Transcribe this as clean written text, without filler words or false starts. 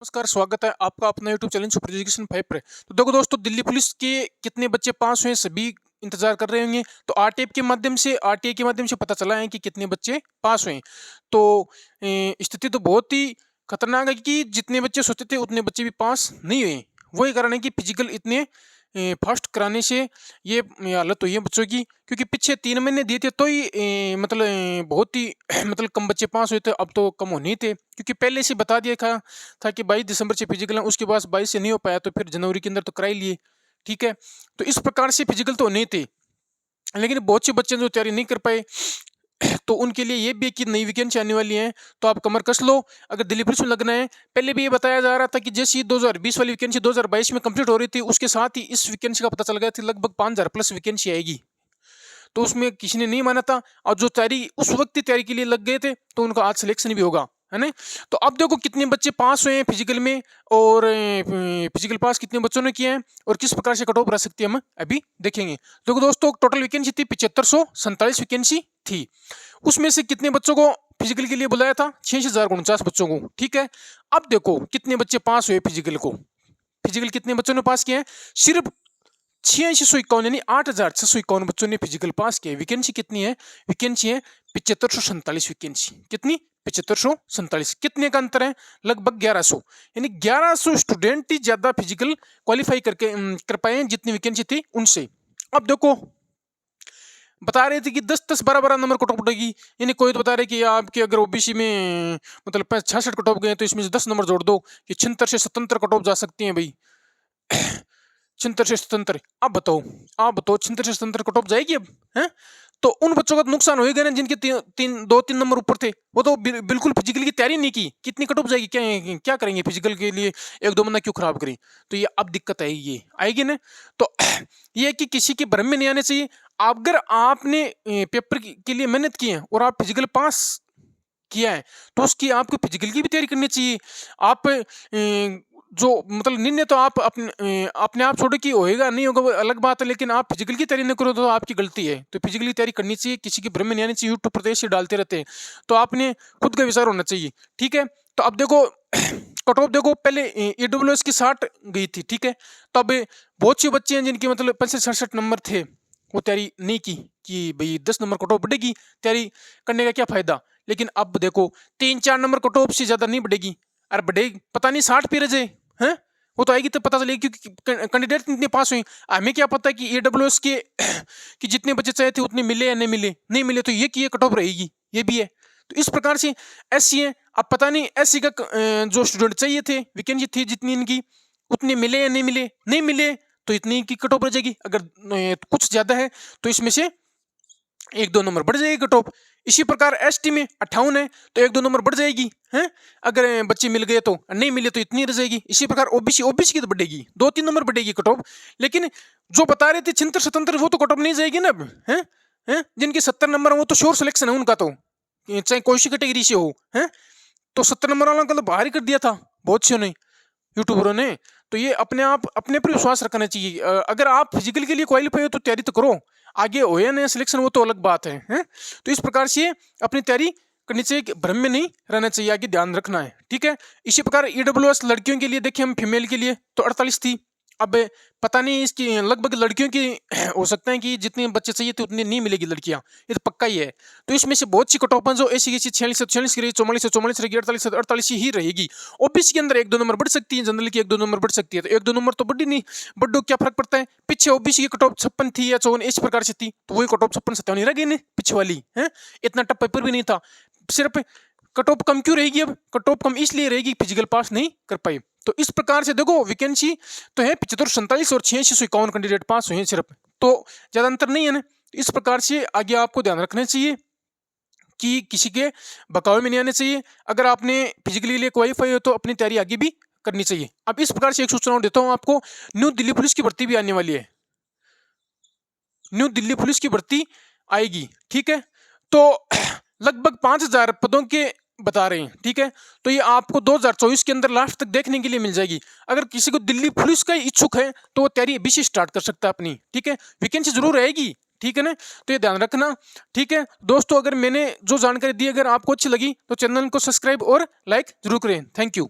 नमस्कार, स्वागत है आपका अपना यूट्यूब चैनल सुपर एजुकेशन 5 पे। तो देखो दोस्तों, दिल्ली पुलिस के कितने बच्चे पास हुए सभी इंतजार कर रहे होंगे। तो आरटीआई के माध्यम से पता चला है कि कितने बच्चे पास हुए। तो स्थिति तो बहुत ही खतरनाक है कि जितने बच्चे सोचते थे उतने बच्चे भी पास नहीं हुए। वही कारण है कि फिजिकल इतने फास्ट कराने से ये हालत हुई है बच्चों की, क्योंकि पीछे 3 महीने दिए थे तो ही मतलब बहुत ही मतलब कम बच्चे पास हुए थे। अब तो कम होने ही थे, क्योंकि पहले से बता दिया था कि 22 दिसंबर से फिजिकल है। उसके बाद 22 से नहीं हो पाया तो फिर जनवरी के अंदर तो करा ही लिए। ठीक है, तो इस प्रकार से फिजिकल तो नहीं थे, लेकिन बहुत से बच्चे जो तैयारी नहीं कर पाए तो उनके लिए ये भी है कि नई वैकेंसी आने वाली है, तो आप कमर कस लो अगर दिल्ली पुलिस में लगना है। पहले भी ये बताया जा रहा था कि जैसी 2020 वाली वैकेंसी 2022 में कंप्लीट हो रही थी, उसके साथ ही इस वैकेंसी का पता चल गया था लगभग 5000 प्लस वैकेंसी आएगी। तो उसमें किसी ने नहीं माना था, और जो तैयारी उस वक्त ही तैयारी के लिए लग गए थे तो उनका आज सिलेक्शन भी होगा, है ना। तो अब देखो कितने बच्चे पास हुए हैं फिजिकल में, और फिजिकल पास कितने बच्चों ने किए हैं और किस प्रकार से कट ऑफ रह सकती है हम अभी देखेंगे। देखो दोस्तों, टोटल वैकेंसी थी 7547 वैकेंसी थी। उसमें से कितने बच्चों को फिजिकल के लिए बुलाया था? 6049 बच्चों को। ठीक है, अब देखो कितने बच्चे पास हुए फिजिकल को। फिजिकल कितने बच्चों ने पास किया है? सिर्फ 8651 यानी 8651 बच्चों ने फिजिकल पास किया। वैकेंसी कितनी है? वैकेंसी है 7547 वैकेंसी। कितनी? 7547। कितने का अंतर है? लगभग 1100, यानी 1100 स्टूडेंट ही ज्यादा फिजिकल क्वालिफाई करके कर पाए जितनी वैकेंसी थी उनसे। अब देखो, बता रहे थे कि 10-10 12-12 नंबर कट ऑफ उठेगी, यानी कोई तो बता रहे कि आपके अगर ओबीसी में मतलब 66 कट ऑफ गए तो इसमें से 10 नंबर जोड़ दो कि 76 से 77 कट ऑफ जा सकती हैं भाई। 76 से 77, अब बताओ, आप बताओ 76 से 77 कट ऑफ जाएगी अब? हैं? तो उन बच्चों का तो नुकसान होएगा ना जिनके 2-3 नंबर ऊपर थे। वो तो बिल्कुल फिजिकल की तैयारी नहीं की। कितनी कट ऑफ जाएगी? क्या क्या करेंगे फिजिकल के लिए? 1-2 महीना क्यों खराब करें? तो ये अब दिक्कत आएगी, ये आएगी ना। तो ये है कि किसी के भ्रम में नहीं आने चाहिए। अगर आपने पेपर के लिए मेहनत की है और आप फिजिकल पास किया है तो उसकी आपको फिजिकल की भी तैयारी करनी चाहिए। आप जो मतलब निर्णय तो आप अपने आप छोड़ो कि होएगा नहीं होगा वो अलग बात है, लेकिन आप फिजिकल की तैयारी नहीं करो तो आपकी गलती है। तो फिजिकल की तैयारी करनी चाहिए, किसी के भ्रम में नहीं आनी चाहिए। यूट्यूब प्रदेश से डालते रहते हैं, तो आपने खुद का विचार होना चाहिए। ठीक है, तो अब देखो कट ऑफ देखो, पहले ईडब्ल्यूएस की 60 गई थी। ठीक है, तो अब बहुत से बच्चे हैं जिनके मतलब 65-67 नंबर थे, वो तैयारी नहीं की कि भाई 10 नंबर कट ऑफ बढ़ेगी, तैयारी करने का क्या फायदा। लेकिन अब देखो 3-4 नंबर कट ऑफ से ज्यादा नहीं बढ़ेगी। अरे बढ़ेगी, पता नहीं 60 पे रह जाए, हैं? वो तो आएगी तो पता चलेगी, क्योंकि कैंडिडेट इतने पास हुए। हमें क्या पता कि ईडब्ल्यूएस के कि जितने बच्चे चाहे थे उतने मिले या नहीं मिले तो ये कि ये कट ऑफ रहेगी, ये भी है। तो इस प्रकार से एससी है, अब पता नहीं एससी का जो स्टूडेंट चाहिए थे, वैकेंसी थी जितनी इनकी, उतने मिले या नहीं मिले तो इतनी की कट ऑफ रह जाएगी। अगर कुछ ज्यादा है तो इसमें से 1-2 नंबर बढ़ जाएगी कट ऑफ। इसी प्रकार एसटी में 58 है तो 1-2 नंबर बढ़ जाएगी, हैं? अगर बच्चे मिल गए तो, नहीं मिले तो इतनी रह जाएगी। इसी प्रकार ओबीसी की तो बढ़ेगी, 2-3 नंबर बढ़ेगी कट ऑफ। लेकिन जो बता रहे थे 76-77 वो तो कट ऑफ नहीं जाएगी ना अब, हैं? हैं? जिनके 70 नंबर है वो तो श्योर सिलेक्शन है उनका, तो चाहे कोई सी कैटेगरी से हो, हैं? तो 70 नंबर वाला का तो बाहर ही कर दिया था बहुत से ने, यूट्यूबरों ने। तो ये अपने पर विश्वास रखना चाहिए। अगर आप फिजिकल के लिए क्वालिफाई हो तो तैयारी तो करो, आगे हो या नहीं सिलेक्शन वो तो अलग बात है, हैं? तो इस प्रकार से अपनी तैयारी करनी चाहिए, भ्रम में नहीं रहना चाहिए, आगे ध्यान रखना है। ठीक है, इसी प्रकार ईडब्ल्यूएस लड़कियों के लिए देखें हम, फीमेल के लिए तो 48 थी। अब पता नहीं इसकी लगभग लड़कियों की हो सकता है कि जितने बच्चे चाहिए थे उतनी नहीं मिलेगी लड़कियां, ये तो पक्का ही है। तो इसमें से बहुत सी कट ऑफ जो ऐसी 46 की रहेगी, 44 रहेगी, 48 ही रहेगी। ओबीसी के अंदर 1-2 नंबर बढ़ सकती है, जनरल की 1-2 नंबर बढ़ सकती है, तो 1-2 नंबर तो बढ़ी नहीं, बढ़ो क्या फर्क पड़ता है। पीछे ओबीसी की कट ऑफ 56 थी या 54 इस प्रकार से थी, तो वही कट ऑफ 56-57 रह गई नहीं पीछे वाली, है। इतना टफ पेपर भी नहीं था। सिर्फ कट ऑफ कम क्यों रहेगी? अब कट ऑफ कम इसलिए रहेगी फिजिकल पास नहीं कर पाई। तो इस प्रकार से देखो वैकेंसी तो है 7547 और 8651 कैंडिडेट पास हुए हैं सिर्फ, तो ज्यादा अंतर नहीं है ना। इस प्रकार से आगे आपको ध्यान रखना चाहिए कि किसी के बकावे में नहीं आने चाहिए। अगर आपने फिजिकली लिए क्वालिफाई हो तो अपनी तैयारी आगे भी करनी चाहिए। अब इस प्रकार से एक सूचना देता हूं आपको, न्यू दिल्ली पुलिस की भर्ती भी आने वाली है। न्यू दिल्ली पुलिस की भर्ती आएगी, ठीक है। तो लगभग 5000 पदों के बता रहे हैं, ठीक है। तो ये आपको 2024 के अंदर लास्ट तक देखने के लिए मिल जाएगी। अगर किसी को दिल्ली पुलिस का इच्छुक है तो वो तैयारी अभी से स्टार्ट कर सकता है अपनी, ठीक है। वैकेंसी जरूर रहेगी, ठीक है ना, तो ये ध्यान रखना। ठीक है दोस्तों, अगर मैंने जो जानकारी दी अगर आपको अच्छी लगी तो चैनल को सब्सक्राइब और लाइक जरूर करें। Thank you.